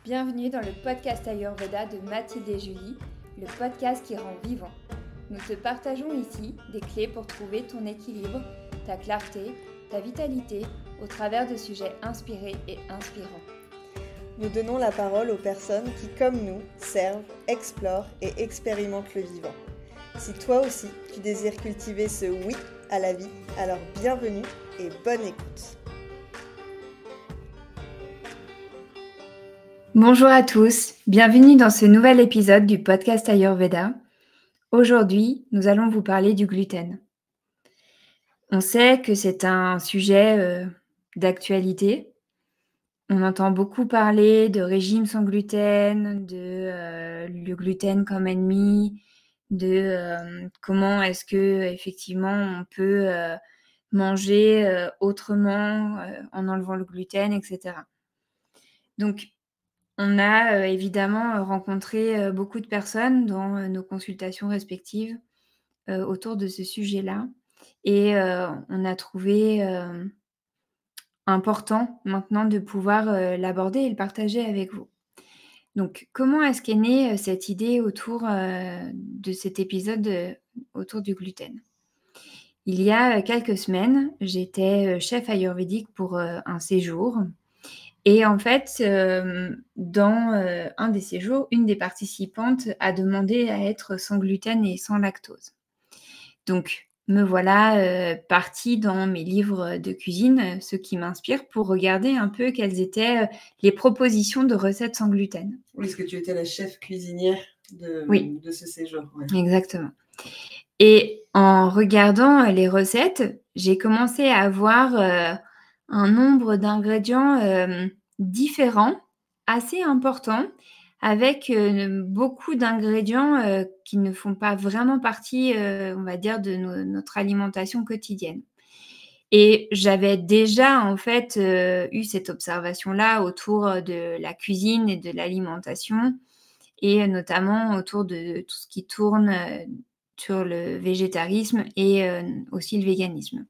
Bienvenue dans le podcast Ayurveda de Mathilde et Julie, le podcast qui rend vivant. Nous te partageons ici des clés pour trouver ton équilibre, ta clarté, ta vitalité au travers de sujets inspirés et inspirants. Nous donnons la parole aux personnes qui, comme nous, servent, explorent et expérimentent le vivant. Si toi aussi, tu désires cultiver ce oui à la vie, alors bienvenue et bonne écoute. Bonjour à tous, bienvenue dans ce nouvel épisode du podcast Ayurveda. Aujourd'hui, nous allons vous parler du gluten. On sait que c'est un sujet d'actualité. On entend beaucoup parler de régime sans gluten, de le gluten comme ennemi, de comment est-ce que effectivement on peut manger autrement en enlevant le gluten, etc. Donc, on a évidemment rencontré beaucoup de personnes dans nos consultations respectives autour de ce sujet-là. Et on a trouvé important maintenant de pouvoir l'aborder et le partager avec vous. Donc, comment est-ce qu'est née cette idée autour de cet épisode autour du gluten ? Il y a quelques semaines, j'étais chef ayurvédique pour un séjour. Et en fait, dans un des séjours, une des participantes a demandé à être sans gluten et sans lactose. Donc, me voilà partie dans mes livres de cuisine, ceux qui m'inspirent, pour regarder un peu quelles étaient les propositions de recettes sans gluten. Oui, parce que tu étais la chef cuisinière de ce séjour. Ouais. Exactement. Et en regardant les recettes, j'ai commencé à voir un nombre d'ingrédients différents, assez importants, avec beaucoup d'ingrédients qui ne font pas vraiment partie, on va dire, de notre alimentation quotidienne. Et j'avais déjà, en fait, eu cette observation-là autour de la cuisine et de l'alimentation, et notamment autour de tout ce qui tourne sur le végétarisme et aussi le véganisme.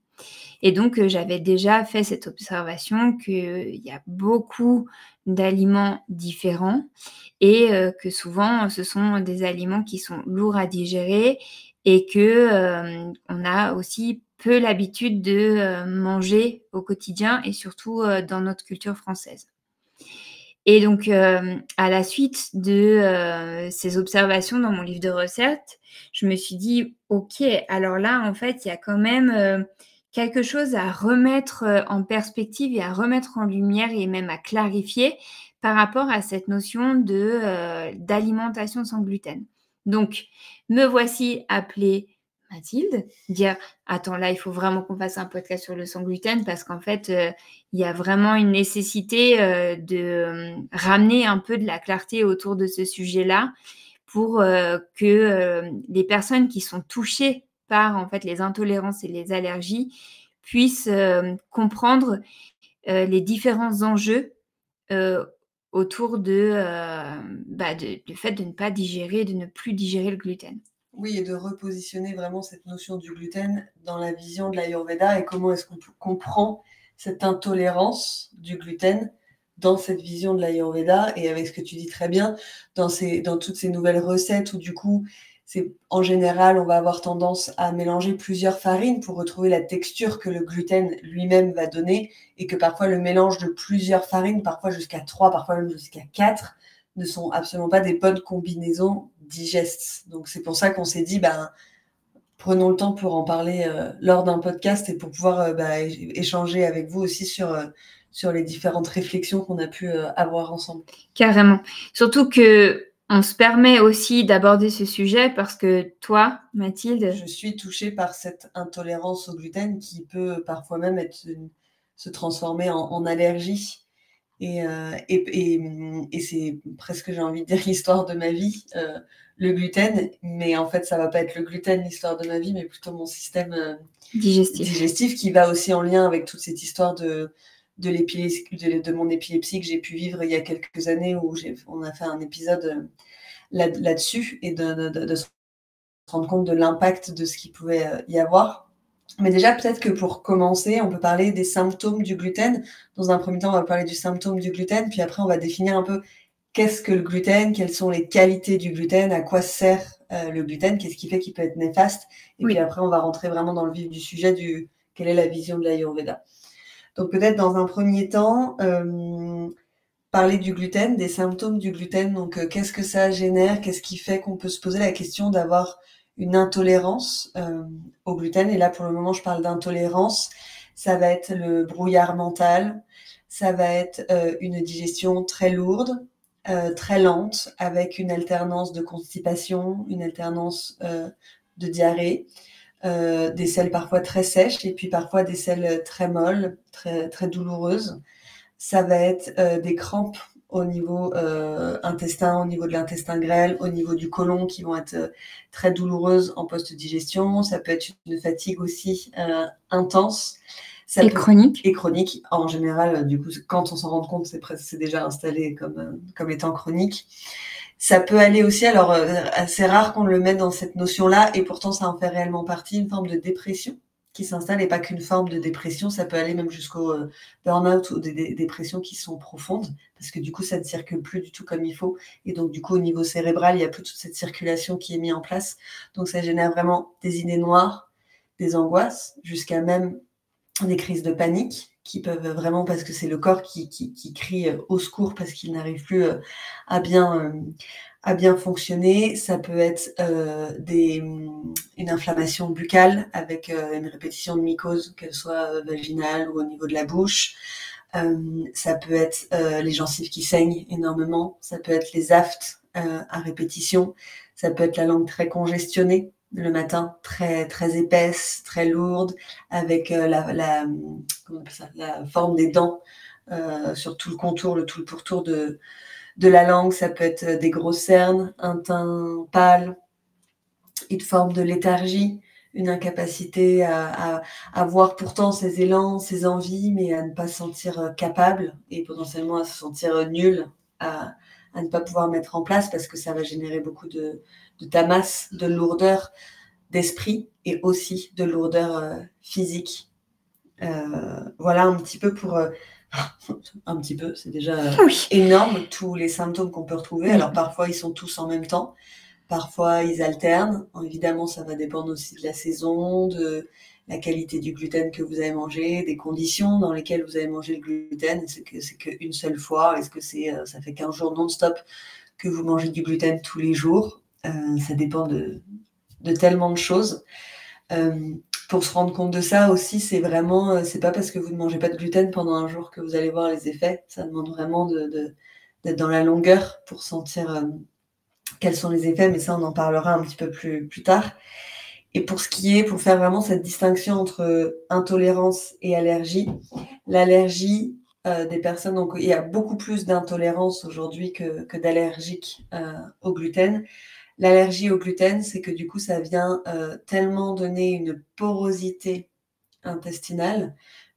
Et donc, j'avais déjà fait cette observation qu'il y a beaucoup d'aliments différents et que souvent, ce sont des aliments qui sont lourds à digérer et que on a aussi peu l'habitude de manger au quotidien et surtout dans notre culture française. Et donc, à la suite de ces observations dans mon livre de recettes, je me suis dit: «OK, alors là, en fait, il y a quand même quelque chose à remettre en perspective et à remettre en lumière et même à clarifier par rapport à cette notion d'alimentation sans gluten». Donc, me voici appelée Mathilde, dire: «Attends, là, il faut vraiment qu'on fasse un podcast sur le sans gluten parce qu'en fait, il y a vraiment une nécessité de ramener un peu de la clarté autour de ce sujet-là pour que les personnes qui sont touchées par en fait les intolérances et les allergies puissent comprendre les différents enjeux autour du fait de ne pas digérer, de ne plus digérer le gluten. Oui, et de repositionner vraiment cette notion du gluten dans la vision de l'Ayurveda et comment est-ce qu'on comprend cette intolérance du gluten dans cette vision de l'Ayurveda et avec ce que tu dis très bien, dans toutes ces nouvelles recettes où du coup, en général, on va avoir tendance à mélanger plusieurs farines pour retrouver la texture que le gluten lui-même va donner et que parfois le mélange de plusieurs farines, parfois jusqu'à 3, parfois même jusqu'à 4, ne sont absolument pas des bonnes combinaisons digestes. Donc c'est pour ça qu'on s'est dit, prenons le temps pour en parler lors d'un podcast et pour pouvoir échanger avec vous aussi sur les différentes réflexions qu'on a pu avoir ensemble. Carrément. Surtout qu'on se permet aussi d'aborder ce sujet parce que toi, Mathilde... Je suis touchée par cette intolérance au gluten qui peut parfois même se transformer en allergie. Et c'est presque, j'ai envie de dire, l'histoire de ma vie, le gluten. Mais en fait, ça va pas être le gluten, l'histoire de ma vie, mais plutôt mon système digestif qui va aussi en lien avec toute cette histoire de mon épilepsie que j'ai pu vivre il y a quelques années où on a fait un épisode là-dessus et de se rendre compte de l'impact de ce qu'il pouvait y avoir. Mais déjà, peut-être que pour commencer, on peut parler des symptômes du gluten. Dans un premier temps, on va parler du symptôme du gluten, puis après, on va définir un peu qu'est-ce que le gluten, quelles sont les qualités du gluten, à quoi sert le gluten, qu'est-ce qui fait qu'il peut être néfaste. Et puis après, on va rentrer vraiment dans le vif du sujet quelle est la vision de l'Ayurveda. Donc peut-être dans un premier temps, parler du gluten, des symptômes du gluten. Donc qu'est-ce que ça génère, qu'est-ce qui fait qu'on peut se poser la question d'avoir une intolérance au gluten. Et là, pour le moment, je parle d'intolérance. Ça va être le brouillard mental, ça va être une digestion très lourde, très lente, avec une alternance de constipation, une alternance de diarrhée, des selles parfois très sèches et puis parfois des selles très molles, très, très douloureuses. Ça va être des crampes au niveau intestin, au niveau de l'intestin grêle, au niveau du côlon qui vont être très douloureuses en post-digestion. Ça peut être une fatigue aussi intense. Chronique. Et chronique. En général, du coup, quand on s'en rend compte, c'est déjà installé comme étant chronique. Ça peut aller aussi, alors assez rare qu'on le mette dans cette notion-là, et pourtant ça en fait réellement partie, une forme de dépression qui s'installe, et pas qu'une forme de dépression, ça peut aller même jusqu'au burn-out ou des dépressions qui sont profondes, parce que du coup ça ne circule plus du tout comme il faut, et donc du coup au niveau cérébral, il n'y a plus toute cette circulation qui est mise en place, donc ça génère vraiment des idées noires, des angoisses, jusqu'à même des crises de panique qui peuvent vraiment, parce que c'est le corps qui crie au secours parce qu'il n'arrive plus à bien fonctionner. Ça peut être une inflammation buccale avec une répétition de mycoses, qu'elle soit vaginale ou au niveau de la bouche. Ça peut être les gencives qui saignent énormément. Ça peut être les aftes à répétition. Ça peut être la langue très congestionnée le matin, très très épaisse, très lourde, avec comment on appelle ça, la forme des dents sur tout le contour, tout le pourtour de la langue. Ça peut être des grosses cernes, un teint pâle, une forme de léthargie, une incapacité à avoir pourtant ses élans, ses envies, mais à ne pas se sentir capable et potentiellement à se sentir nul, à ne pas pouvoir mettre en place parce que ça va générer beaucoup de tamas, de lourdeur d'esprit et aussi de lourdeur physique. Voilà un petit peu pour... un petit peu, c'est déjà énorme, tous les symptômes qu'on peut retrouver. Alors parfois, ils sont tous en même temps. Parfois, ils alternent. Évidemment, ça va dépendre aussi de la saison, de la qualité du gluten que vous avez mangé, des conditions dans lesquelles vous avez mangé le gluten. Est-ce que c'est qu'une seule fois? Est-ce que ça fait 15 jours non-stop que vous mangez du gluten tous les jours? Ça dépend de tellement de choses. Pour se rendre compte de ça aussi, c'est vraiment, c'est pas parce que vous ne mangez pas de gluten pendant un jour que vous allez voir les effets. Ça demande vraiment d'être dans la longueur pour sentir quels sont les effets, mais ça on en parlera un petit peu plus tard. Et pour faire vraiment cette distinction entre intolérance et allergie, l'allergie des personnes, donc il y a beaucoup plus d'intolérance aujourd'hui que d'allergiques au gluten. L'allergie au gluten, c'est que du coup, ça vient tellement donner une porosité intestinale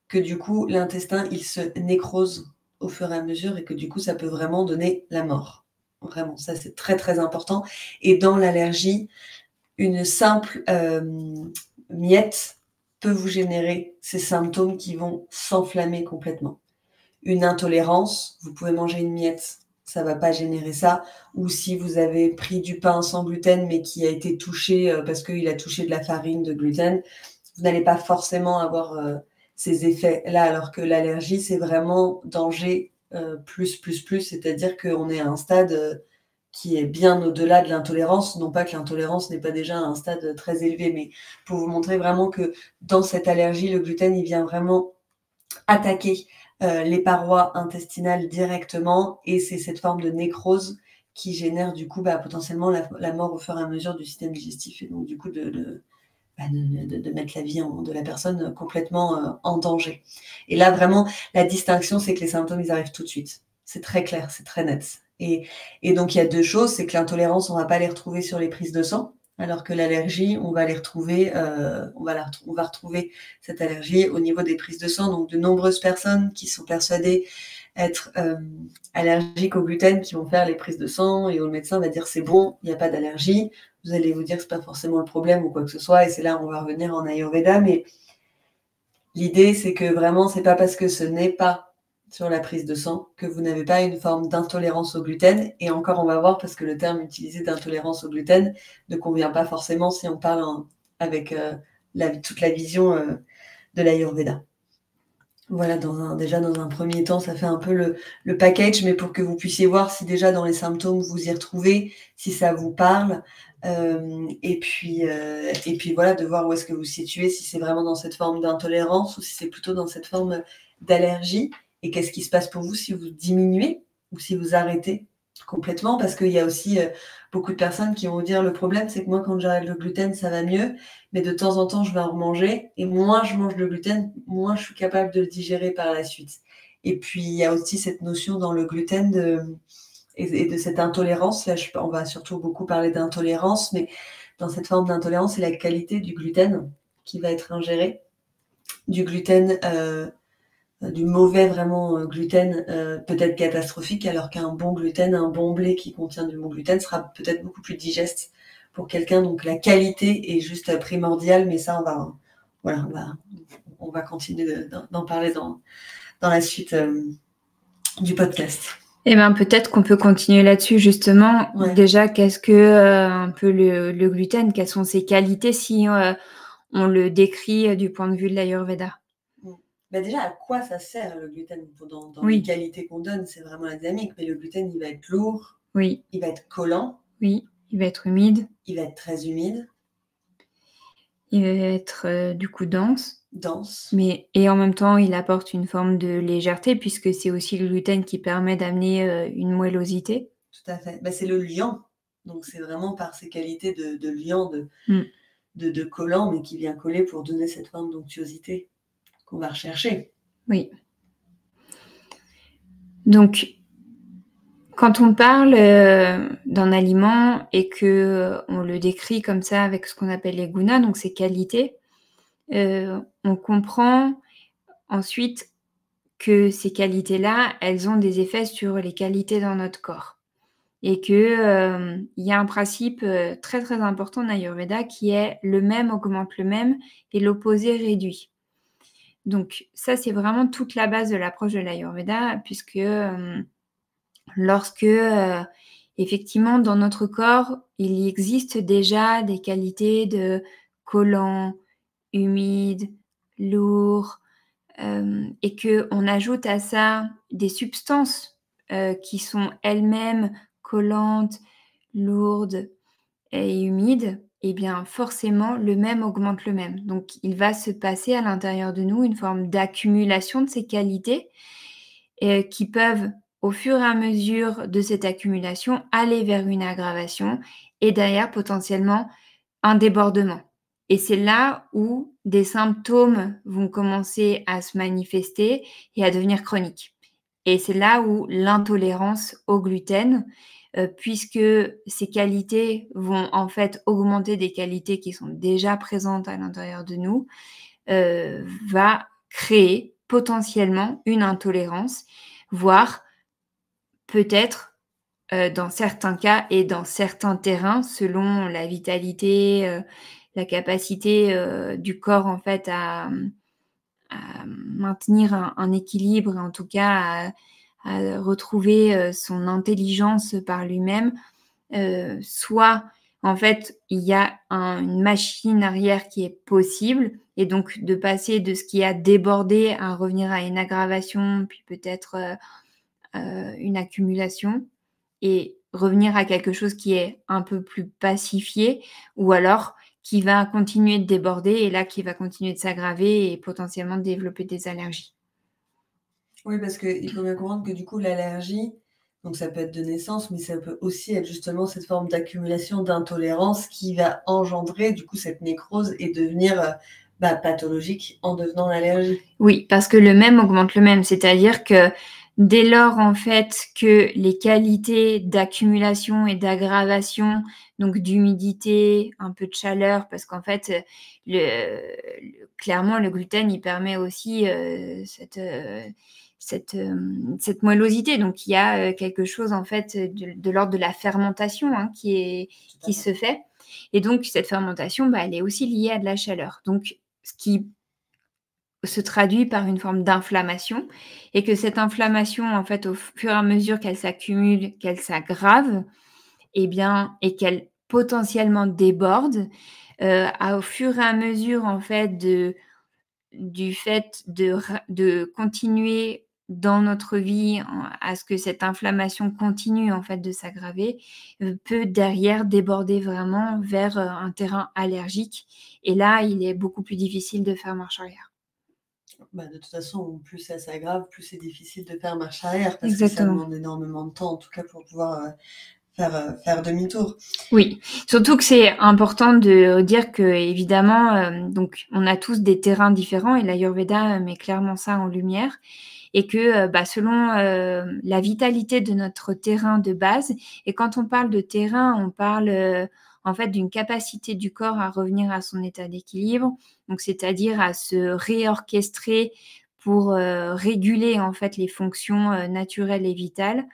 que du coup, l'intestin, il se nécrose au fur et à mesure et que du coup, ça peut vraiment donner la mort. Vraiment, ça, c'est très, très important. Et dans l'allergie, une simple miette peut vous générer ces symptômes qui vont s'enflammer complètement. Une intolérance, vous pouvez manger une miette, ça va pas générer ça. Ou si vous avez pris du pain sans gluten, mais qui a été touché parce qu'il a touché de la farine de gluten, vous n'allez pas forcément avoir ces effets-là, alors que l'allergie, c'est vraiment danger plus, c'est-à-dire qu'on est à un stade qui est bien au-delà de l'intolérance. Non pas que l'intolérance n'est pas déjà à un stade très élevé, mais pour vous montrer vraiment que dans cette allergie, le gluten, il vient vraiment attaquer les parois intestinales directement, et c'est cette forme de nécrose qui génère du coup potentiellement la mort au fur et à mesure du système digestif, et donc du coup de mettre la vie de la personne complètement en danger. Et là vraiment la distinction, c'est que les symptômes ils arrivent tout de suite, c'est très clair, c'est très net, et donc il y a deux choses, c'est que l'intolérance on va pas les retrouver sur les prises de sang, alors que l'allergie, on va les retrouver, on va retrouver cette allergie au niveau des prises de sang. Donc, de nombreuses personnes qui sont persuadées être allergiques au gluten, qui vont faire les prises de sang, et où le médecin va dire c'est bon, il n'y a pas d'allergie. Vous allez vous dire que c'est pas forcément le problème ou quoi que ce soit, et c'est là où on va revenir en Ayurveda. Mais l'idée, c'est que vraiment, c'est pas parce que ce n'est pas sur la prise de sang, que vous n'avez pas une forme d'intolérance au gluten. Et encore, on va voir, parce que le terme utilisé d'intolérance au gluten ne convient pas forcément si on parle avec toute la vision de l'Ayurveda. Voilà, déjà dans un premier temps, ça fait un peu le package, mais pour que vous puissiez voir si déjà dans les symptômes vous y retrouvez, si ça vous parle, et puis voilà, de voir où est-ce que vous vous situez, si c'est vraiment dans cette forme d'intolérance ou si c'est plutôt dans cette forme d'allergie, et qu'est-ce qui se passe pour vous si vous diminuez ou si vous arrêtez complètement, parce qu'il y a aussi beaucoup de personnes qui vont dire le problème, c'est que moi, quand j'arrête le gluten, ça va mieux. Mais de temps en temps, je vais en remanger. Et moins je mange le gluten, moins je suis capable de le digérer par la suite. Et puis, il y a aussi cette notion dans le gluten et de cette intolérance. Là, on va surtout beaucoup parler d'intolérance, mais dans cette forme d'intolérance, c'est la qualité du gluten qui va être ingéré. Du gluten, du mauvais vraiment gluten, peut-être catastrophique, alors qu'un bon gluten, un bon blé qui contient du bon gluten sera peut-être beaucoup plus digeste pour quelqu'un. Donc la qualité est juste primordiale, mais ça on va continuer d'en parler dans la suite du podcast. Eh ben, peut-être qu'on peut continuer là-dessus justement. Ouais. Déjà, qu'est-ce que un peu le gluten, quelles sont ses qualités si on le décrit du point de vue de l'Ayurveda? Bah déjà, à quoi ça sert le gluten dans Oui. les qualités qu'on donne, c'est vraiment la dynamique, mais le gluten, il va être lourd, Oui, il va être collant, oui, il va être humide, il va être très humide, il va être du coup dense, dense. et en même temps, il apporte une forme de légèreté puisque c'est aussi le gluten qui permet d'amener une moellosité. Tout à fait. Bah, c'est le liant. Donc, c'est vraiment par ses qualités de liant, de collant, mais qui vient coller pour donner cette forme d'onctuosité qu'on va rechercher. Oui. Donc, quand on parle d'un aliment et que on le décrit comme ça avec ce qu'on appelle les gunas, donc ses qualités, on comprend ensuite que ces qualités-là, elles ont des effets sur les qualités dans notre corps. Et que, il y a un principe très, très important en Ayurveda qui est le même augmente le même et l'opposé réduit. Donc ça, c'est vraiment toute la base de l'approche de l'Ayurveda puisque, lorsque, effectivement dans notre corps, il existe déjà des qualités de collant, humide, lourd, et qu'on ajoute à ça des substances qui sont elles-mêmes collantes, lourdes et humides, et bien forcément le même augmente le même. Donc il va se passer à l'intérieur de nous une forme d'accumulation de ces qualités qui peuvent au fur et à mesure de cette accumulation aller vers une aggravation et derrière potentiellement un débordement. Et c'est là où des symptômes vont commencer à se manifester et à devenir chroniques. Et c'est là où l'intolérance au gluten, puisque ces qualités vont en fait augmenter des qualités qui sont déjà présentes à l'intérieur de nous, va créer potentiellement une intolérance, voire peut-être dans certains cas et dans certains terrains, selon la vitalité, la capacité, du corps en fait à maintenir un équilibre, en tout cas à retrouver, son intelligence par lui-même, soit en fait il y a une machine arrière qui est possible et donc de passer de ce qui a débordé à revenir à une aggravation, puis peut-être, une accumulation et revenir à quelque chose qui est un peu plus pacifié ou alors qui va continuer de déborder et là qui va continuer de s'aggraver et potentiellement de développer des allergies. Oui, parce qu'il faut bien comprendre que du coup, l'allergie, donc ça peut être de naissance, mais ça peut aussi être justement cette forme d'accumulation d'intolérance qui va engendrer du coup cette nécrose et devenir pathologique en devenant l'allergie. Oui, parce que le même augmente le même, c'est-à-dire que dès lors en fait que les qualités d'accumulation et d'aggravation, donc d'humidité, un peu de chaleur, parce qu'en fait, clairement le gluten il permet aussi cette moellosité. Donc il y a quelque chose en fait de l'ordre de la fermentation qui se fait. Et donc cette fermentation, elle est aussi liée à de la chaleur. Donc ce qui se traduit par une forme d'inflammation et que cette inflammation, en fait, au fur et à mesure qu'elle s'accumule, qu'elle s'aggrave et bien et qu'elle potentiellement déborde, au fur et à mesure, en fait, du fait de continuer dans notre vie à ce que cette inflammation continue, en fait, de s'aggraver, peut derrière déborder vraiment vers, un terrain allergique et là, il est beaucoup plus difficile de faire marche arrière. Bah, de toute façon, plus ça s'aggrave, plus c'est difficile de faire marche arrière parce que ça Exactement. demande énormément de temps, en tout cas pour pouvoir, faire demi-tour. Oui, surtout que c'est important de dire qu'évidemment, donc on a tous des terrains différents et l'Ayurveda, met clairement ça en lumière et que, bah, selon, la vitalité de notre terrain de base et quand on parle de terrain, on parle, en fait d'une capacité du corps à revenir à son état d'équilibre, donc c'est-à-dire à se réorchestrer pour, réguler en fait les fonctions, naturelles et vitales.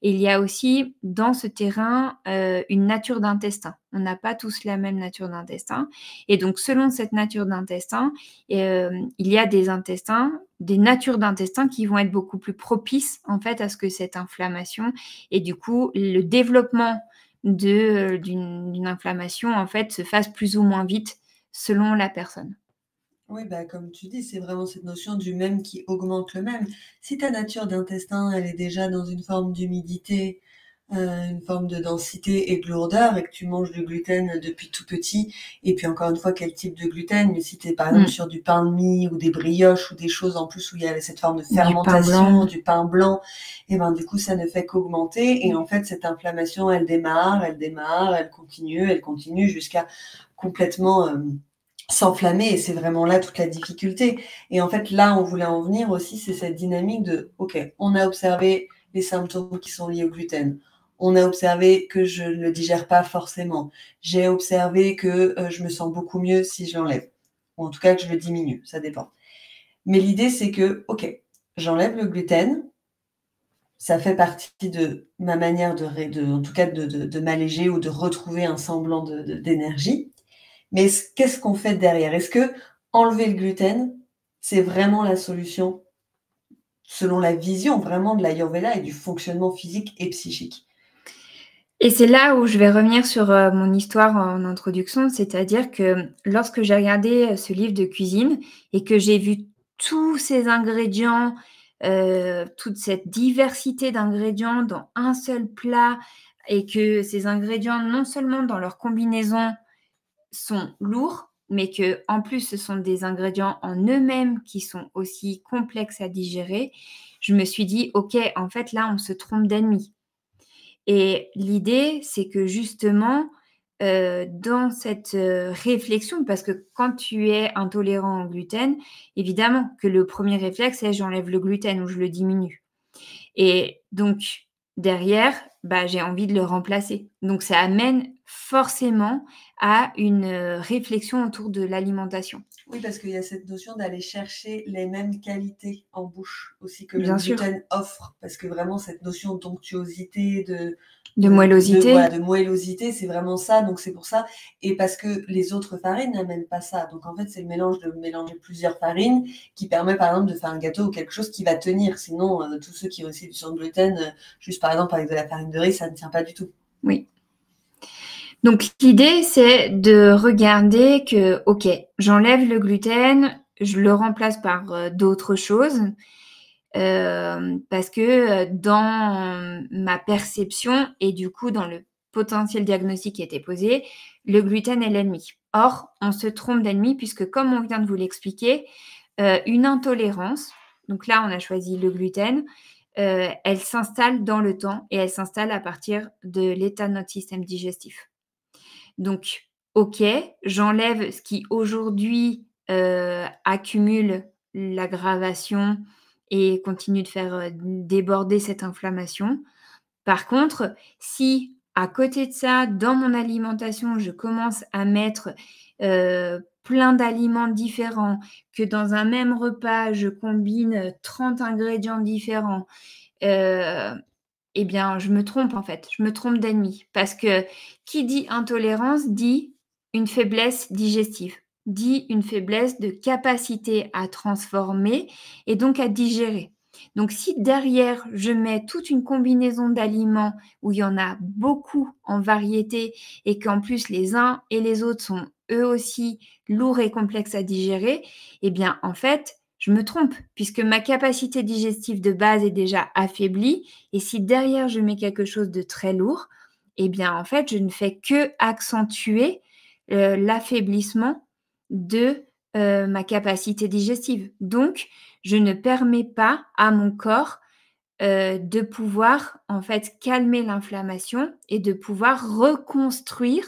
Et il y a aussi dans ce terrain, une nature d'intestin. On n'a pas tous la même nature d'intestin et donc selon cette nature d'intestin, il y a des natures d'intestin qui vont être beaucoup plus propices en fait à ce que cette inflammation et du coup le développement d'une inflammation en fait se fasse plus ou moins vite selon la personne. Oui, bah, comme tu dis, c'est vraiment cette notion du même qui augmente le même. Si ta nature d'intestin, elle est déjà dans une forme d'humidité, une forme de densité et de lourdeur et que tu manges du gluten depuis tout petit et puis encore une fois, quel type de gluten? Mais si tu es par exemple Mmh. sur du pain de mie ou des brioches ou des choses en plus où il y a cette forme de Du pain fermentation, blanc. du pain blanc et ben, du coup, ça ne fait qu'augmenter et en fait, cette inflammation, elle continue jusqu'à complètement, s'enflammer et c'est vraiment là toute la difficulté et en fait, là, on voulait en venir aussi, c'est cette dynamique de: «OK, on a observé les symptômes qui sont liés au gluten. On a observé que je ne le digère pas forcément. J'ai observé que, je me sens beaucoup mieux si je l'enlève ou en tout cas que je le diminue, ça dépend». Mais l'idée, c'est que: «OK, j'enlève le gluten, ça fait partie de ma manière de en tout cas de m'alléger ou de retrouver un semblant d'énergie». Mais qu'est-ce qu'on fait derrière? Est-ce que enlever le gluten, c'est vraiment la solution selon la vision vraiment de l'Ayurveda et du fonctionnement physique et psychique? Et c'est là où je vais revenir sur, mon histoire en introduction, c'est-à-dire que lorsque j'ai regardé, ce livre de cuisine et que j'ai vu tous ces ingrédients, toute cette diversité d'ingrédients dans un seul plat et que ces ingrédients, non seulement dans leur combinaison, sont lourds, mais qu'en plus ce sont des ingrédients en eux-mêmes qui sont aussi complexes à digérer, je me suis dit: «OK, en fait là on se trompe d'ennemi». Et l'idée, c'est que justement, dans cette, réflexion parce que quand tu es intolérant au gluten, évidemment que le premier réflexe c'est: «J'enlève le gluten ou je le diminue» et donc derrière, bah, j'ai envie de le remplacer. Donc ça amène forcément à une, réflexion autour de l'alimentation. Oui, parce qu'il y a cette notion d'aller chercher les mêmes qualités en bouche aussi que le Bien sûr, gluten offre. Parce que vraiment cette notion d'onctuosité, de moellosité. voilà, de moellosité, c'est vraiment ça, donc c'est pour ça et parce que les autres farines n'amènent pas ça. Donc en fait, c'est le mélange de mélanger plusieurs farines qui permet, par exemple, de faire un gâteau ou quelque chose qui va tenir. Sinon, tous ceux qui ont essayé du sans gluten, juste par exemple avec de la farine de riz, ça ne tient pas du tout. Oui. Donc l'idée, c'est de regarder que, OK, j'enlève le gluten, je le remplace par, d'autres choses, parce que, dans ma perception et du coup dans le potentiel diagnostic qui était posé, le gluten est l'ennemi. Or, on se trompe d'ennemi puisque comme on vient de vous l'expliquer, une intolérance, donc là on a choisi le gluten, elle s'installe dans le temps et elle s'installe à partir de l'état de notre système digestif. Donc, OK, j'enlève ce qui aujourd'hui, accumule l'aggravation et continue de faire, déborder cette inflammation. Par contre, si à côté de ça, dans mon alimentation, je commence à mettre, plein d'aliments différents, que dans un même repas, je combine, 30 ingrédients différents, heu eh bien, je me trompe en fait, je me trompe d'ennemi. Parce que qui dit intolérance dit une faiblesse digestive. dit une faiblesse de capacité à transformer et donc à digérer. Donc, si derrière, je mets toute une combinaison d'aliments où il y en a beaucoup en variété et qu'en plus les uns et les autres sont eux aussi lourds et complexes à digérer, eh bien, en fait, je me trompe puisque ma capacité digestive de base est déjà affaiblie. Et si derrière, je mets quelque chose de très lourd, eh bien, en fait, je ne fais que accentuer l'affaiblissement de ma capacité digestive. Donc, je ne permets pas à mon corps de pouvoir en fait calmer l'inflammation et de pouvoir reconstruire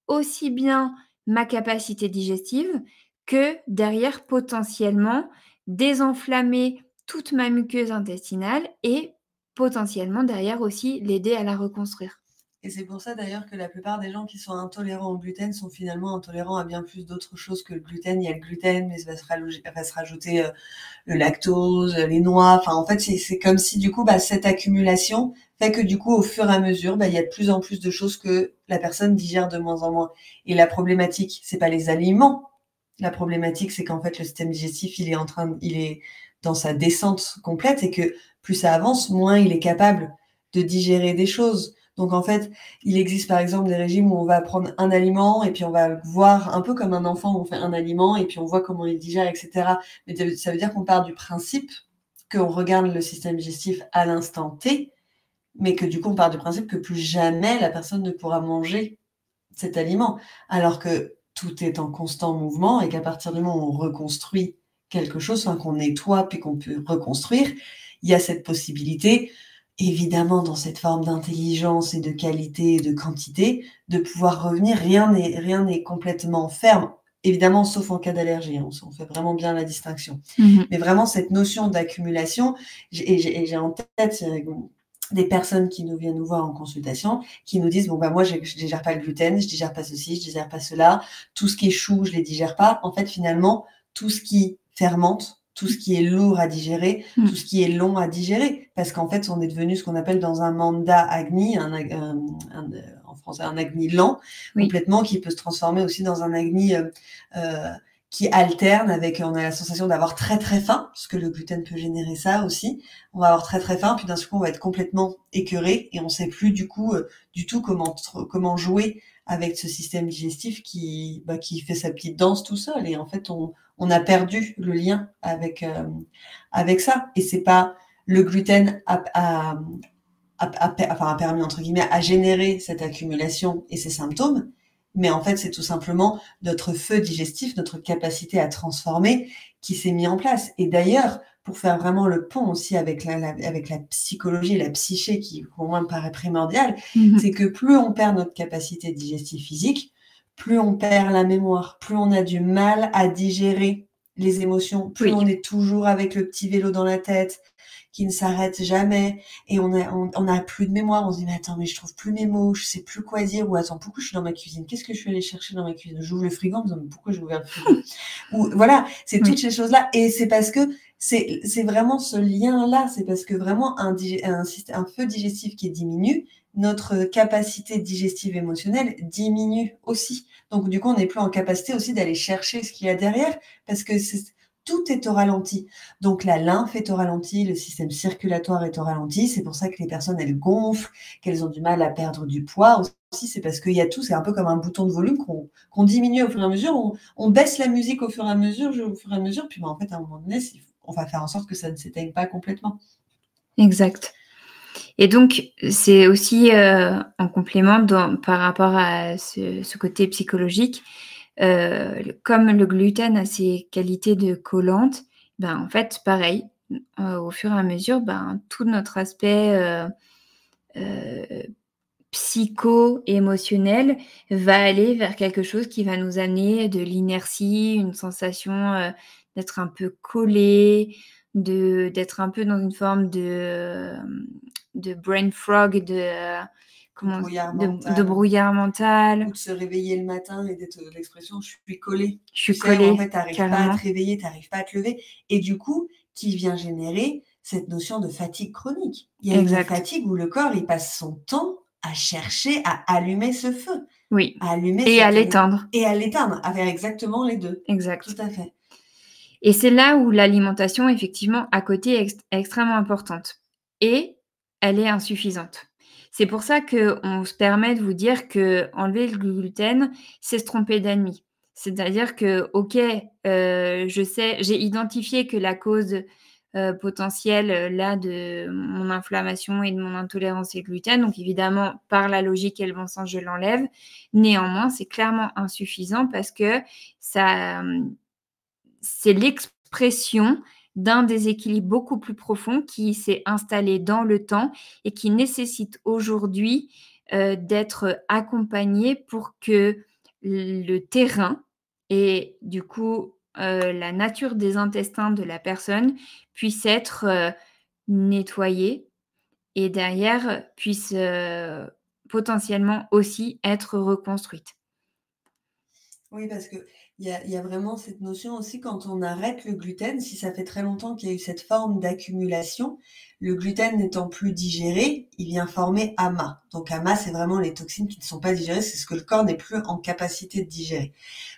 aussi bien ma capacité digestive que derrière potentiellement désenflammer toute ma muqueuse intestinale et potentiellement derrière aussi l'aider à la reconstruire. Et c'est pour ça d'ailleurs que la plupart des gens qui sont intolérants au gluten sont finalement intolérants à bien plus d'autres choses que le gluten. Il y a le gluten, mais ça va se rajouter le lactose, les noix. Enfin, en fait, c'est comme si du coup, cette accumulation fait que du coup, au fur et à mesure, il y a de plus en plus de choses que la personne digère de moins en moins. Et la problématique, c'est pas les aliments. La problématique, c'est qu'en fait, le système digestif, il est dans sa descente complète et que plus ça avance, moins il est capable de digérer des choses. Donc en fait, il existe par exemple des régimes où on va prendre un aliment et puis on va le voir un peu comme un enfant où on fait un aliment et puis on voit comment il digère, etc. Mais ça veut dire qu'on part du principe qu'on regarde le système digestif à l'instant T, mais que du coup on part du principe que plus jamais la personne ne pourra manger cet aliment. Alors que tout est en constant mouvement et qu'à partir du moment où on reconstruit quelque chose, enfin qu'on nettoie puis qu'on peut reconstruire, il y a cette possibilité évidemment dans cette forme d'intelligence et de qualité et de quantité, de pouvoir revenir. Rien n'est complètement ferme, évidemment, sauf en cas d'allergie. On fait vraiment bien la distinction. Mais vraiment, cette notion d'accumulation, j'ai en tête des personnes qui nous viennent nous voir en consultation, qui nous disent, bon, moi, je digère pas le gluten, je digère pas ceci, je digère pas cela, tout ce qui est chou, je les digère pas. En fait, finalement, tout ce qui fermente, tout ce qui est lourd à digérer, tout ce qui est long à digérer, parce qu'en fait, on est devenu ce qu'on appelle dans un manda agni, en français un agni lent, complètement, qui peut se transformer aussi dans un agni qui alterne avec, on a la sensation d'avoir très très faim, parce que le gluten peut générer ça aussi. On va avoir très très faim, puis d'un coup, on va être complètement écœuré et on sait plus du coup du tout comment jouer avec ce système digestif qui fait sa petite danse tout seul. Et en fait, on a perdu le lien avec ça. Et c'est pas le gluten a permis entre guillemets à générer cette accumulation et ces symptômes, mais en fait c'est tout simplement notre feu digestif, notre capacité à transformer qui s'est mis en place. Et d'ailleurs, pour faire vraiment le pont aussi avec la psychologie et la psyché qui pour moi me paraît primordial, c'est que plus on perd notre capacité digestive physique, plus on perd la mémoire, plus on a du mal à digérer les émotions, plus on est toujours avec le petit vélo dans la tête qui ne s'arrête jamais et on a plus de mémoire, on se dit mais attends, mais je trouve plus mes mots, je sais plus quoi dire, ou attends, pourquoi je suis dans ma cuisine, qu'est-ce que je suis allée chercher dans ma cuisine, j'ouvre le frigo en me disant mais pourquoi j'ai ouvert le frigo, ou voilà, c'est toutes ces choses là. Et c'est parce que c'est vraiment ce lien là, c'est parce que vraiment un feu digestif qui diminue, notre capacité digestive émotionnelle diminue aussi. Donc du coup on n'est plus en capacité aussi d'aller chercher ce qu'il y a derrière, parce que tout est au ralenti. Donc la lymphe est au ralenti, le système circulatoire est au ralenti. C'est pour ça que les personnes, elles gonflent, qu'elles ont du mal à perdre du poids aussi. C'est parce qu'il y a tout, c'est un peu comme un bouton de volume qu'on diminue au fur et à mesure. On baisse la musique au fur et à mesure, puis en fait, à un moment donné, on va faire en sorte que ça ne s'éteigne pas complètement. Exact. Et donc, c'est aussi en complément par rapport à ce côté psychologique, comme le gluten a ses qualités de collante, en fait, pareil, au fur et à mesure, tout notre aspect psycho-émotionnel va aller vers quelque chose qui va nous amener de l'inertie, une sensation d'être un peu collé, d'être un peu dans une forme de brain fog, de brouillard mental. Ou de se réveiller le matin et d'être l'expression « je suis collée ». Je suis collée, en fait, tu n'arrives pas à te réveiller, tu n'arrives pas à te lever. Et du coup, qui vient générer cette notion de fatigue chronique. Il y a une fatigue où le corps, il passe son temps à chercher à allumer ce feu, Oui. à allumer Et à l'éteindre. Et à l'éteindre, à faire exactement les deux. Exact. Tout à fait. Et c'est là où l'alimentation, effectivement, à côté, est extrêmement importante et elle est insuffisante. C'est pour ça qu'on se permet de vous dire qu'enlever le gluten, c'est se tromper d'ennemi. C'est-à-dire que, OK, je sais, j'ai identifié que la cause, potentielle, là, de mon inflammation et de mon intolérance au gluten, donc évidemment, par la logique et le bon sens, je l'enlève. Néanmoins, c'est clairement insuffisant parce que ça, c'est l'expression d'un déséquilibre beaucoup plus profond qui s'est installé dans le temps et qui nécessite aujourd'hui, d'être accompagné pour que le terrain et du coup, la nature des intestins de la personne puisse être, nettoyée et derrière puisse, potentiellement aussi être reconstruite. Oui, parce qu'il y a vraiment cette notion aussi quand on arrête le gluten, si ça fait très longtemps qu'il y a eu cette forme d'accumulation, le gluten n'étant plus digéré, il vient former AMA. Donc AMA, c'est vraiment les toxines qui ne sont pas digérées, c'est ce que le corps n'est plus en capacité de digérer.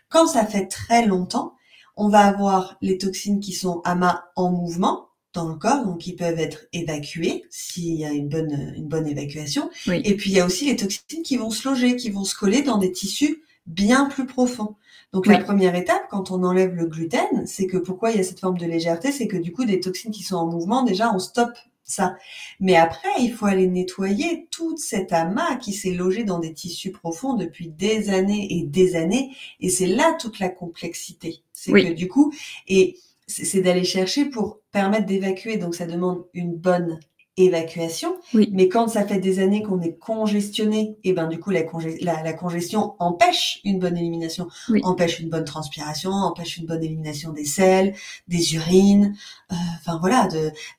Quand ça fait très longtemps, on va avoir les toxines qui sont AMA en mouvement dans le corps, donc qui peuvent être évacuées s'il y a une bonne évacuation. Oui. Et puis il y a aussi les toxines qui vont se loger, qui vont se coller dans des tissus bien plus profonds. Donc la première étape, quand on enlève le gluten, c'est que pourquoi il y a cette forme de légèreté, c'est que du coup des toxines qui sont en mouvement, déjà on stoppe ça. Mais après, il faut aller nettoyer toute cette amas qui s'est logée dans des tissus profonds depuis des années, et c'est là toute la complexité. C'est que du coup, et c'est d'aller chercher pour permettre d'évacuer, donc ça demande une bonne évacuation. Mais quand ça fait des années qu'on est congestionné, et ben du coup la congestion empêche une bonne élimination, empêche une bonne transpiration, empêche une bonne élimination des selles, des urines, enfin voilà,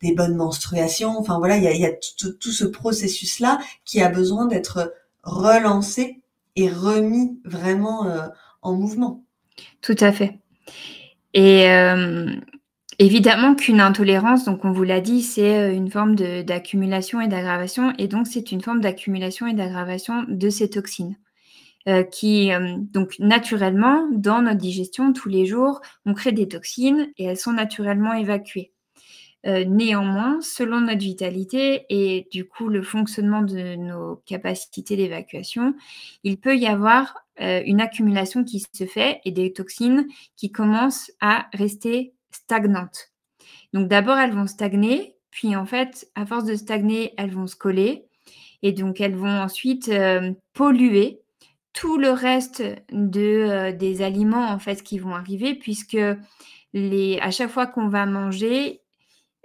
des bonnes menstruations. Enfin voilà, il y a tout ce processus là qui a besoin d'être relancé et remis vraiment en mouvement. Tout à fait. Et évidemment qu'une intolérance, donc on vous l'a dit, c'est, une forme d'accumulation et d'aggravation et donc c'est une forme d'accumulation et d'aggravation de ces toxines, qui, donc naturellement, dans notre digestion, tous les jours, on crée des toxines et elles sont naturellement évacuées. Néanmoins, selon notre vitalité et du coup le fonctionnement de nos capacités d'évacuation, il peut y avoir, une accumulation qui se fait et des toxines qui commencent à rester stagnantes. Donc d'abord elles vont stagner, puis en fait, à force de stagner, elles vont se coller et donc elles vont ensuite, polluer tout le reste des aliments en fait qui vont arriver puisque à chaque fois qu'on va manger,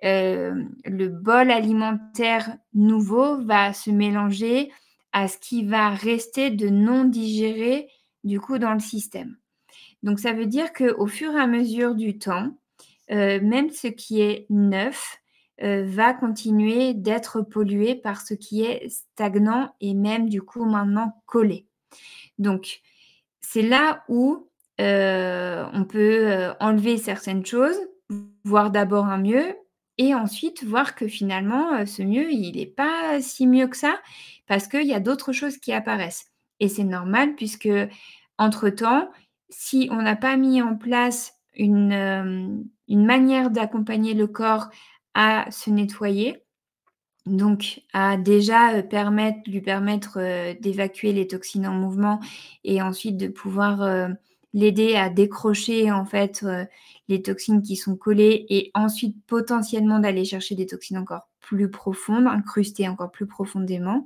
le bol alimentaire nouveau va se mélanger à ce qui va rester de non digéré, du coup, dans le système. Donc ça veut dire qu'au fur et à mesure du temps, même ce qui est neuf, va continuer d'être pollué par ce qui est stagnant et même, du coup, maintenant collé. Donc c'est là où, on peut, enlever certaines choses, voir d'abord un mieux et ensuite voir que finalement, ce mieux, il est pas si mieux que ça parce qu'il y a d'autres choses qui apparaissent et c'est normal puisque entre temps, si on n'a pas mis en place une manière d'accompagner le corps à se nettoyer, donc à déjà, lui permettre, d'évacuer les toxines en mouvement et ensuite de pouvoir, l'aider à décrocher en fait, les toxines qui sont collées et ensuite potentiellement d'aller chercher des toxines encore plus profondes, incrustées encore plus profondément.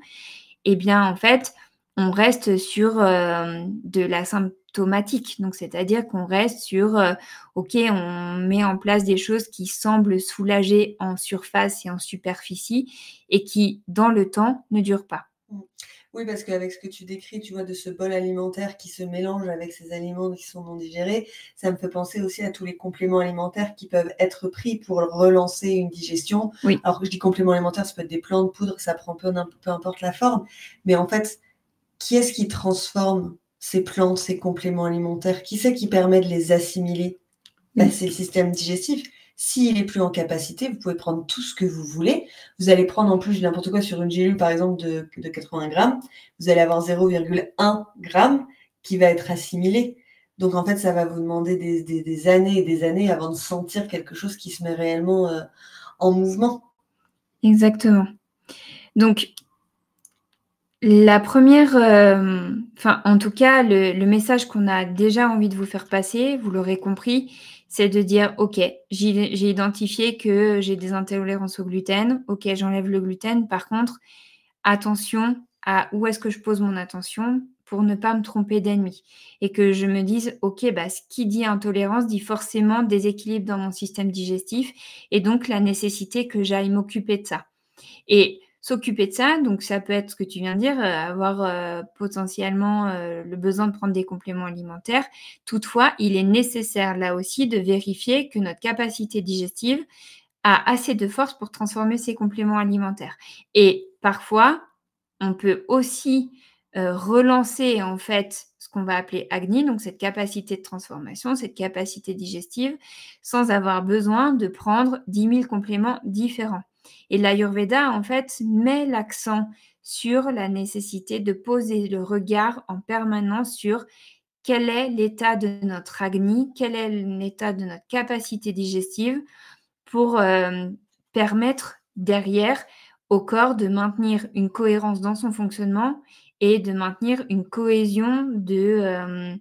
Et bien en fait, on reste sur, de la symptomatique. Donc c'est-à-dire qu'on reste sur, OK, on met en place des choses qui semblent soulager en surface et en superficie et qui, dans le temps, ne durent pas. Oui, parce qu'avec ce que tu décris, tu vois, de ce bol alimentaire qui se mélange avec ces aliments qui sont non digérés, ça me fait penser aussi à tous les compléments alimentaires qui peuvent être pris pour relancer une digestion. Alors que je dis compléments alimentaires, ça peut être des plantes, poudres, ça prend peu importe la forme. Mais en fait, qui est-ce qui transforme ces plantes, ces compléments alimentaires? Qui c'est qui permet de les assimiler? C'est le système digestif. S'il est plus en capacité, vous pouvez prendre tout ce que vous voulez. Vous allez prendre en plus, n'importe quoi, sur une gélule, par exemple, de 80 grammes, vous allez avoir 0,1 gramme qui va être assimilé. Donc, en fait, ça va vous demander des années et des années avant de sentir quelque chose qui se met réellement en mouvement. Exactement. Donc, la première, en tout cas, le message qu'on a déjà envie de vous faire passer, vous l'aurez compris, c'est de dire: «OK, j'ai identifié que j'ai des intolérances au gluten. OK, j'enlève le gluten. Par contre, attention à où est-ce que je pose mon attention pour ne pas me tromper d'ennemi» et que je me dise: «OK, bah, ce qui dit intolérance dit forcément déséquilibre dans mon système digestif et donc la nécessité que j'aille m'occuper de ça». Et s'occuper de ça, donc ça peut être ce que tu viens de dire, avoir, potentiellement, le besoin de prendre des compléments alimentaires. Toutefois, il est nécessaire là aussi de vérifier que notre capacité digestive a assez de force pour transformer ces compléments alimentaires. Et parfois, on peut aussi, relancer en fait ce qu'on va appeler Agni, donc cette capacité de transformation, cette capacité digestive, sans avoir besoin de prendre 10 000 compléments différents. Et l'Ayurveda, en fait, met l'accent sur la nécessité de poser le regard en permanence sur quel est l'état de notre Agni, quel est l'état de notre capacité digestive pour, permettre derrière au corps de maintenir une cohérence dans son fonctionnement et de maintenir une cohésion de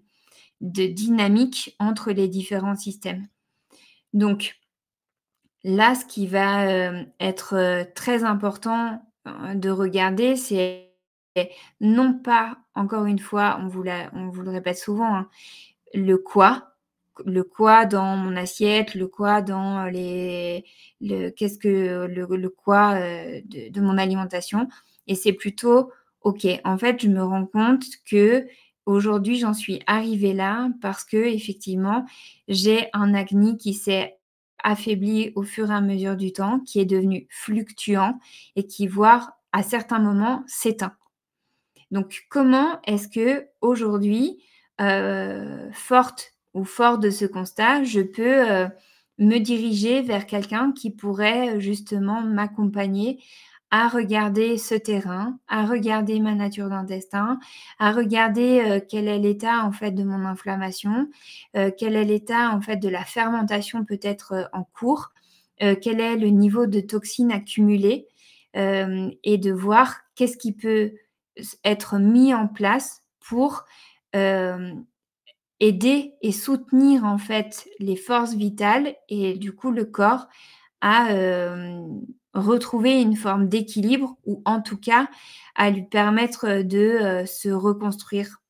dynamique entre les différents systèmes. Donc là, ce qui va, être, très important, de regarder, c'est non pas, encore une fois, on vous le répète souvent, hein, le quoi dans mon assiette, le quoi dans qu'est-ce que le quoi, de mon alimentation et c'est plutôt: «OK, en fait, je me rends compte que aujourd'hui j'en suis arrivée là parce que effectivement j'ai un acné qui s'est affaibli au fur et à mesure du temps, qui est devenu fluctuant et qui, voire à certains moments, s'éteint». Donc comment est-ce qu'aujourd'hui, forte ou fort de ce constat, je peux, me diriger vers quelqu'un qui pourrait, justement m'accompagner à regarder ce terrain, à regarder ma nature d'intestin, à regarder, quel est l'état en fait de mon inflammation, quel est l'état en fait de la fermentation peut-être, en cours, quel est le niveau de toxines accumulées, et de voir qu'est-ce qui peut être mis en place pour, hem, aider et soutenir en fait les forces vitales et du coup le corps à, retrouver une forme d'équilibre ou en tout cas à lui permettre, de, se reconstruire.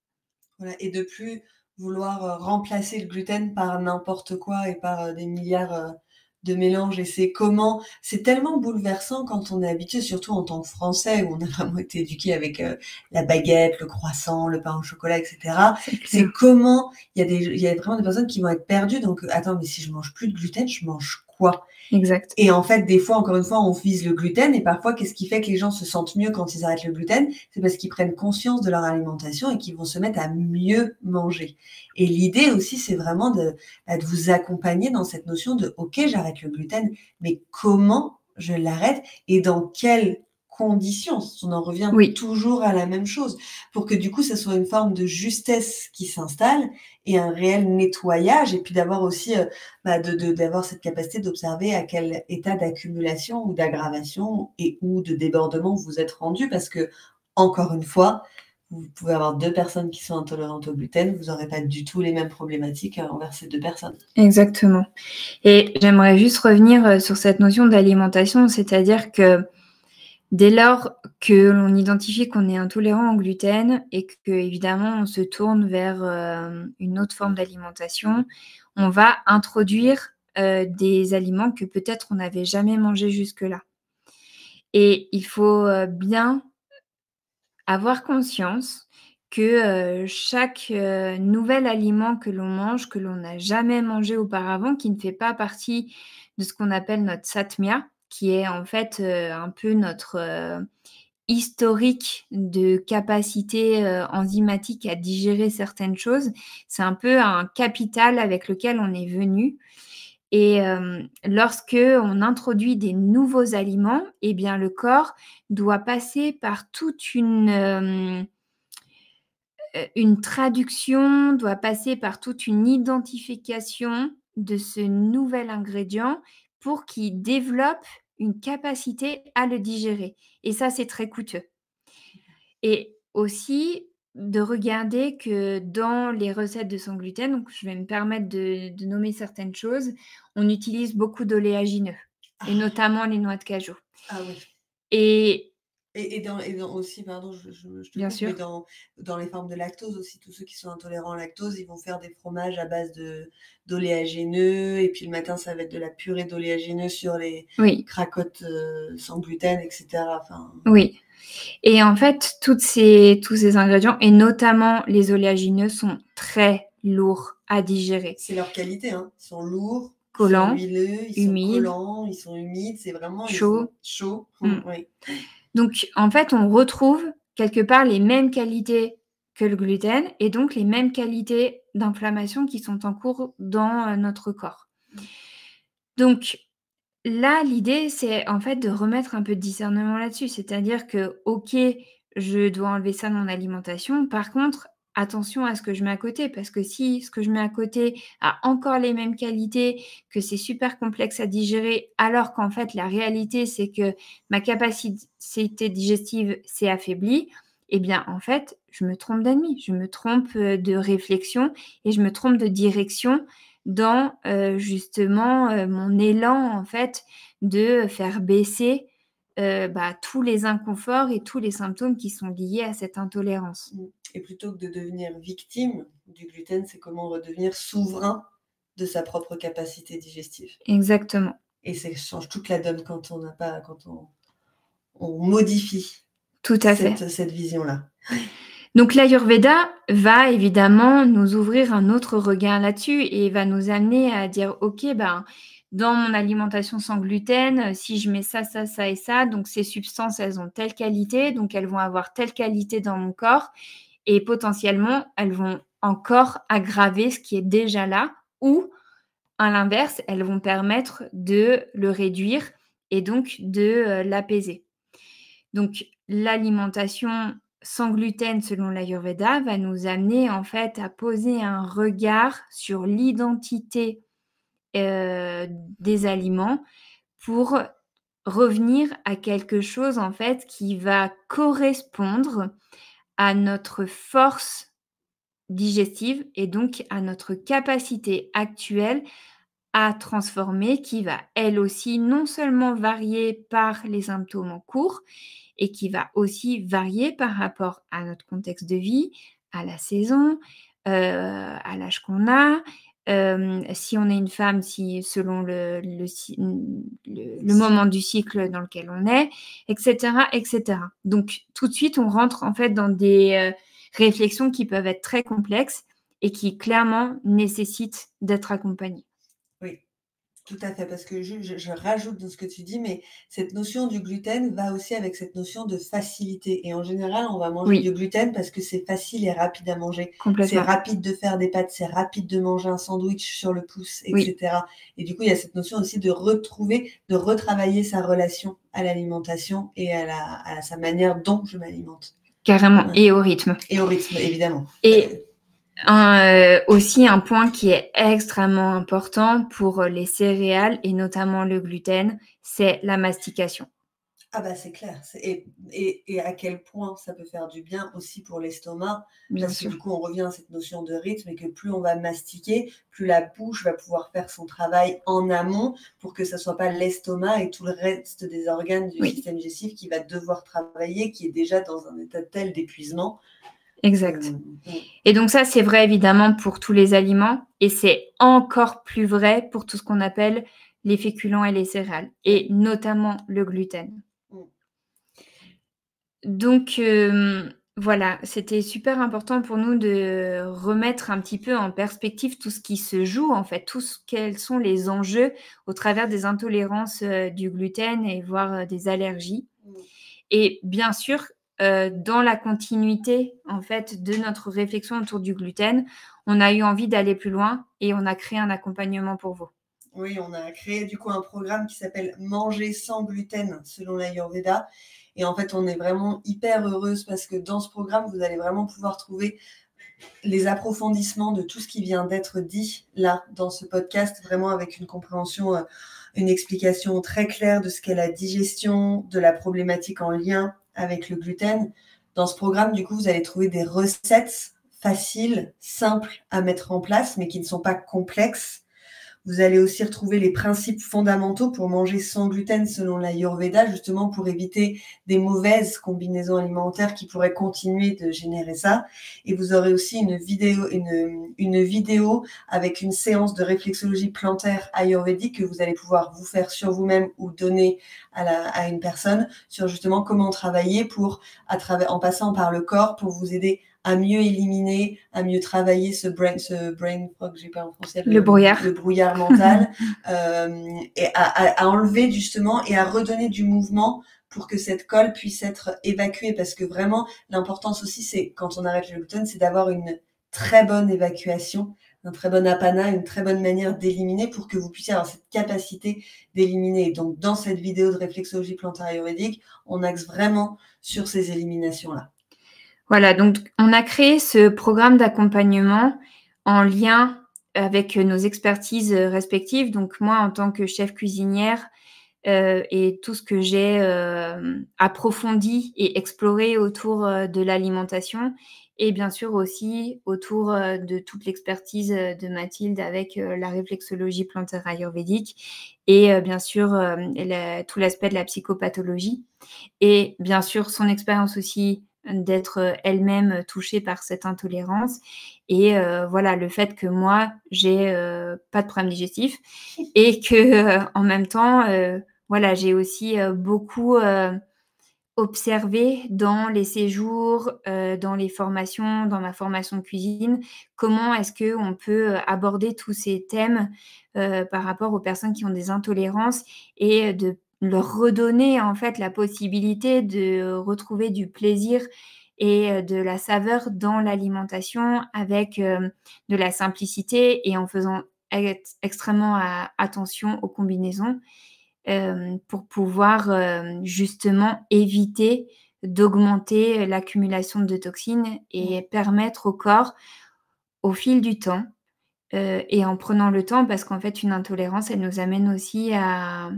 Voilà, et de plus vouloir, remplacer le gluten par n'importe quoi et par, des milliards, de mélanges et c'est tellement bouleversant quand on est habitué, surtout en tant que Français, où on a vraiment été éduqué avec, la baguette, le croissant, le pain au chocolat et cetera. C'est C'est clair. comment il y a vraiment des personnes qui vont être perdues donc, «Attends, mais si je mange plus de gluten, je mange quoi?» Exact. Et en fait, des fois, encore une fois, on vise le gluten et parfois, qu'est-ce qui fait que les gens se sentent mieux quand ils arrêtent le gluten? C'est parce qu'ils prennent conscience de leur alimentation et qu'ils vont se mettre à mieux manger. Et l'idée aussi, c'est vraiment de vous accompagner dans cette notion de: «OK, j'arrête le gluten, mais comment je l'arrête et dans quelles conditions?» On en revient Oui. toujours à la même chose pour que du coup, ça soit une forme de justesse qui s'installe et un réel nettoyage et puis d'avoir aussi, d'avoir cette capacité d'observer à quel état d'accumulation ou d'aggravation et ou de débordement vous êtes rendu parce que encore une fois, vous pouvez avoir 2 personnes qui sont intolérantes au gluten, vous n'aurez pas du tout les mêmes problématiques, envers ces 2 personnes. Exactement et j'aimerais juste revenir, sur cette notion d'alimentation, c'est-à-dire que dès lors que l'on identifie qu'on est intolérant au gluten et qu'évidemment on se tourne vers, une autre forme d'alimentation, on va introduire, des aliments que peut-être on n'avait jamais mangés jusque-là et il faut, bien avoir conscience que, chaque, nouvel aliment que l'on mange, que l'on n'a jamais mangé auparavant, qui ne fait pas partie de ce qu'on appelle notre satmia, qui est en fait, un peu notre, historique de capacité, enzymatique à digérer certaines choses. C'est un peu un capital avec lequel on est venu Et lorsque on introduit des nouveaux aliments, eh bien, le corps doit passer par toute une traduction, doit passer par toute une identification de ce nouvel ingrédient pour qu'il développe une capacité à le digérer et ça, c'est très coûteux. Et aussi de regarder que dans les recettes de sans gluten, donc je vais me permettre de nommer certaines choses, on utilise beaucoup d'oléagineux et Ah, notamment les noix de cajou. ah oui. Et Et dans aussi, pardon, je te bien coupe, mais sûr, dans les formes de lactose aussi, tous ceux qui sont intolérants au lactose, ils vont faire des fromages à base d'oléagineux et puis le matin, ça va être de la purée d'oléagineux sur les oui, cracottes, sans gluten et cetera. Enfin, oui. Et en fait, tous ces ingrédients et notamment les oléagineux sont très lourds à digérer. c'est leur qualité, hein. Ils sont lourds, ils sont Collants, huileux, ils sont humides, collants, ils sont humides, c'est vraiment ils chauds. sont chauds. Mmh. Oui. Donc en fait, on retrouve quelque part les mêmes qualités que le gluten et donc les mêmes qualités d'inflammation qui sont en cours dans, notre corps. Mmh. Donc là, l'idée, c'est en fait de remettre un peu de discernement là-dessus. C'est-à-dire que, OK, je dois enlever ça de mon alimentation. Par contre, attention à ce que je mets à côté, parce que si ce que je mets à côté a encore les mêmes qualités, que c'est super complexe à digérer, alors qu'en fait, la réalité, c'est que ma capacité digestive s'est affaiblie, eh bien, en fait, je me trompe d'ennemi, je me trompe de réflexion et je me trompe de direction dans, justement, mon élan en fait de faire baisser, tous les inconforts et tous les symptômes qui sont liés à cette intolérance. Mmh. Et plutôt que de devenir victime du gluten, c'est comment redevenir souverain de sa propre capacité digestive. Exactement, Et ça change toute la donne quand on n'a pas quand on modifie tout à fait. cette vision-là. Donc l'ayurveda va évidemment nous ouvrir un autre regard là-dessus et va nous amener à dire: «OK, ben, dans mon alimentation sans gluten, si je mets ça, ça, ça et ça, donc ces substances, elles ont telle qualité, donc elles vont avoir telle qualité dans mon corps et potentiellement, elles vont encore aggraver ce qui est déjà là ou à l'inverse, elles vont permettre de le réduire et donc de, l'apaiser». Donc l'alimentation sans gluten selon l'Ayurveda va nous amener en fait à poser un regard sur l'identité, des aliments pour revenir à quelque chose en fait qui va correspondre à notre force digestive et donc à notre capacité actuelle à transformer qui va elle aussi non seulement varier par les symptômes en cours et qui va aussi varier par rapport à notre contexte de vie, à la saison, à l'âge qu'on a, si on est une femme, si selon le moment du cycle dans lequel on est et cetera et cetera. Donc tout de suite, on rentre en fait dans des, réflexions qui peuvent être très complexes et qui clairement nécessitent d'être accompagnées. Oui, tout à fait, parce que je rajoute dans ce que tu dis, mais cette notion du gluten va aussi avec cette notion de facilité et en général, on va manger du Oui, gluten parce que c'est facile et rapide à manger. C'est complètement. rapide de faire des pâtes, c'est rapide de manger un sandwich sur le pouce et Oui, cetera et du coup, il y a cette notion aussi de retrouver, de retravailler sa relation à l'alimentation et à sa manière dont je m'alimente. carrément Ouais et au rythme. et au rythme évidemment. Et aussi un point qui est extrêmement important pour, les céréales et notamment le gluten, c'est la mastication. Ah bah, c'est clair, et à quel point ça peut faire du bien aussi pour l'estomac, Bien parce que sûr. du coup, on revient à cette notion de rythme et que plus on va mastiquer, plus la bouche va pouvoir faire son travail en amont pour que ça soit pas l'estomac et tout le reste des organes du Oui, système digestif qui va devoir travailler, qui est déjà dans un état tel d'épuisement que exact. Et donc ça, c'est vrai évidemment pour tous les aliments et c'est encore plus vrai pour tout ce qu'on appelle les féculents et les céréales et oui. notamment le gluten. Mmh. Donc voilà, c'était super important pour nous de remettre un petit peu en perspective tout ce qui se joue en fait, quels sont les enjeux au travers des intolérances, du gluten et voire, des allergies Mmh. et bien sûr, dans la continuité en fait de notre réflexion autour du gluten, on a eu envie d'aller plus loin et on a créé un accompagnement pour vous. Oui, on a créé du coup un programme qui s'appelle Manger sans gluten selon l'Ayurveda. Et en fait, on est vraiment hyper heureuse parce que dans ce programme, vous allez vraiment pouvoir trouver les approfondissements de tout ce qui vient d'être dit là dans ce podcast, vraiment avec une compréhension, une explication très claire de ce qu'est la digestion, de la problématique en lien avec le gluten. Dans ce programme, du coup, vous allez trouver des recettes faciles, simples à mettre en place, mais qui ne sont pas complexes. Vous allez aussi retrouver les principes fondamentaux pour manger sans gluten selon l'Ayurveda, justement pour éviter des mauvaises combinaisons alimentaires qui pourraient continuer de générer ça. Et vous aurez aussi une vidéo avec une séance de réflexologie plantaire ayurvédique que vous allez pouvoir vous faire sur vous-même ou donner à une personne sur justement comment travailler en passant par le corps pour vous aider à mieux éliminer, à mieux travailler ce brain fog, j'ai pas en français, Le brouillard. le brouillard mental, et à enlever justement et à redonner du mouvement pour que cette colle puisse être évacuée. Parce que vraiment, l'importance aussi, c'est quand on arrête le gluten, c'est d'avoir une très bonne évacuation, un très bon apana, une très bonne manière d'éliminer pour que vous puissiez avoir cette capacité d'éliminer. Et donc, dans cette vidéo de réflexologie plantaire ayurvédique, on axe vraiment sur ces éliminations-là. Voilà, donc on a créé ce programme d'accompagnement en lien avec nos expertises respectives. Donc moi, en tant que chef cuisinière, et tout ce que j'ai approfondi et exploré autour de l'alimentation et bien sûr aussi autour de toute l'expertise de Mathilde avec la réflexologie plantaire ayurvédique et bien sûr tout l'aspect de la psychopathologie et bien sûr son expérience aussi d'être elle-même touchée par cette intolérance et voilà, le fait que moi j'ai pas de problème digestif et que en même temps voilà, j'ai aussi beaucoup observé dans les séjours, dans les formations, dans ma formation de cuisine, comment est-ce qu'on peut aborder tous ces thèmes par rapport aux personnes qui ont des intolérances et de leur redonner en fait la possibilité de retrouver du plaisir et de la saveur dans l'alimentation avec de la simplicité et en faisant extrêmement attention aux combinaisons pour pouvoir justement éviter d'augmenter l'accumulation de toxines et permettre au corps, au fil du temps, et en prenant le temps parce qu'en fait une intolérance, elle nous amène aussi à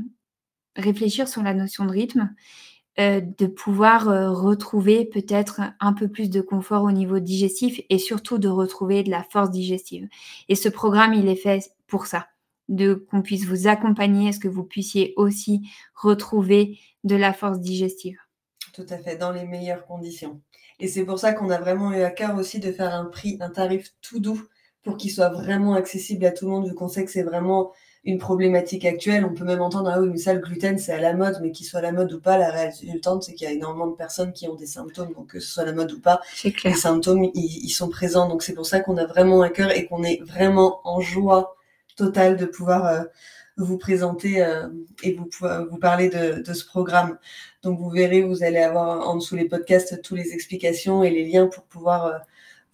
réfléchir sur la notion de rythme, de pouvoir, retrouver peut-être un peu plus de confort au niveau digestif et surtout de retrouver de la force digestive et ce programme, il est fait pour ça, qu'on puisse vous accompagner à ce que vous puissiez aussi retrouver de la force digestive. Tout à fait, dans les meilleures conditions. Et c'est pour ça qu'on a vraiment eu à cœur aussi de faire un tarif tout doux pour qu'il soit vraiment accessible à tout le monde, vu qu'on sait que c'est vraiment une problématique actuelle. On peut même entendre, ah oui, mais ça, le gluten, c'est à la mode, mais qu'il soit à la mode ou pas, la résultante, c'est qu'il y a énormément de personnes qui ont des symptômes, donc que ce soit à la mode ou pas, C'est clair. les symptômes, ils sont présents. Donc c'est pour ça qu'on a vraiment à cœur et qu'on est vraiment en joie totale de pouvoir vous présenter et vous parler de ce programme. Donc vous verrez, vous allez avoir en dessous les podcasts toutes les explications et les liens pour pouvoir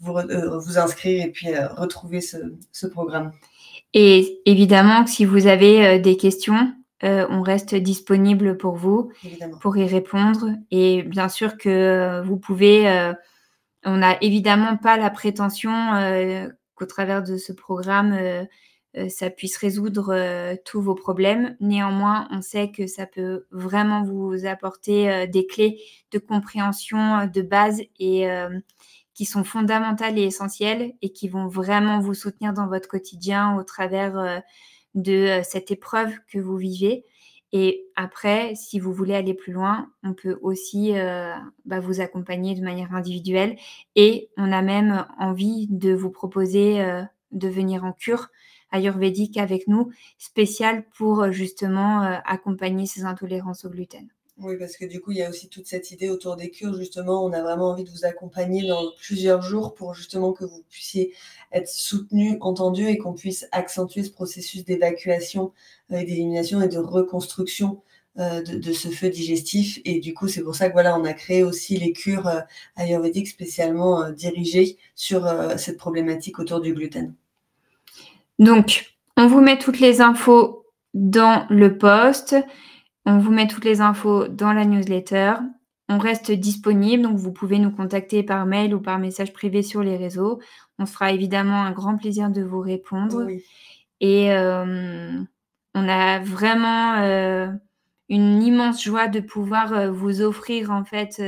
vous inscrire et puis retrouver ce programme. Et évidemment que si vous avez des questions, on reste disponible pour vous, Évidemment. pour y répondre et bien sûr que vous pouvez, on n'a évidemment pas la prétention qu'au travers de ce programme, ça puisse résoudre tous vos problèmes. Néanmoins, on sait que ça peut vraiment vous apporter des clés de compréhension de base et qui sont fondamentales et essentielles et qui vont vraiment vous soutenir dans votre quotidien au travers de cette épreuve que vous vivez. Et après, si vous voulez aller plus loin, on peut aussi vous accompagner de manière individuelle et on a même envie de vous proposer de venir en cure ayurvédique avec nous, spéciale pour justement accompagner ces intolérances au gluten. Oui, parce que du coup, il y a aussi toute cette idée autour des cures, justement. On a vraiment envie de vous accompagner dans plusieurs jours pour justement que vous puissiez être soutenu, entendu et qu'on puisse accentuer ce processus d'évacuation et d'élimination et de reconstruction de ce feu digestif. Et du coup, c'est pour ça que voilà, on a créé aussi les cures ayurvédiques spécialement dirigées sur cette problématique autour du gluten. Donc, On vous met toutes les infos dans le post, on vous met toutes les infos dans la newsletter. On reste disponible, donc vous pouvez nous contacter par mail ou par message privé sur les réseaux. On se fera évidemment un grand plaisir de vous répondre. Oui. Et on a vraiment une immense joie de pouvoir vous offrir en fait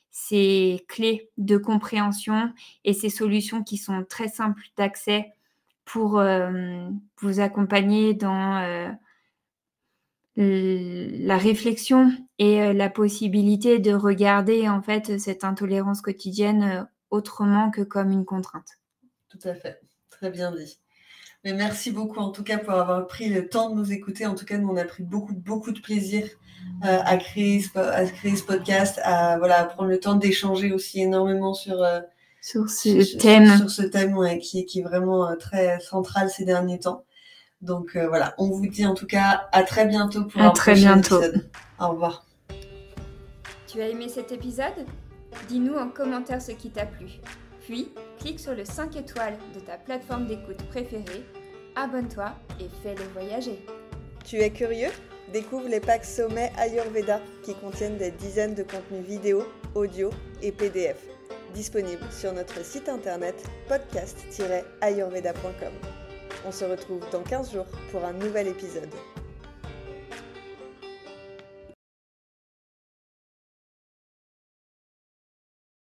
ces clés de compréhension et ces solutions qui sont très simples d'accès pour vous accompagner dans la réflexion et la possibilité de regarder en fait cette intolérance quotidienne autrement que comme une contrainte. Tout à fait, très bien dit. Mais merci beaucoup en tout cas pour avoir pris le temps de nous écouter. En tout cas, nous on a pris beaucoup de plaisir à créer ce podcast, à prendre le temps d'échanger aussi énormément sur ce thème. Sur ce thème qui est vraiment très central ces derniers temps. Donc on vous dit en tout cas à très bientôt pour un prochain épisode. Au revoir. Tu as aimé cet épisode ? Dis-nous en commentaire ce qui t'a plu. Puis, clique sur le 5 étoiles de ta plateforme d'écoute préférée, abonne-toi et fais-le voyager. Tu es curieux ? Découvre les packs Sommet Ayurveda qui contiennent des dizaines de contenus vidéo, audio et PDF, disponibles sur notre site internet podcast-ayurveda.com. On se retrouve dans 15 jours pour un nouvel épisode.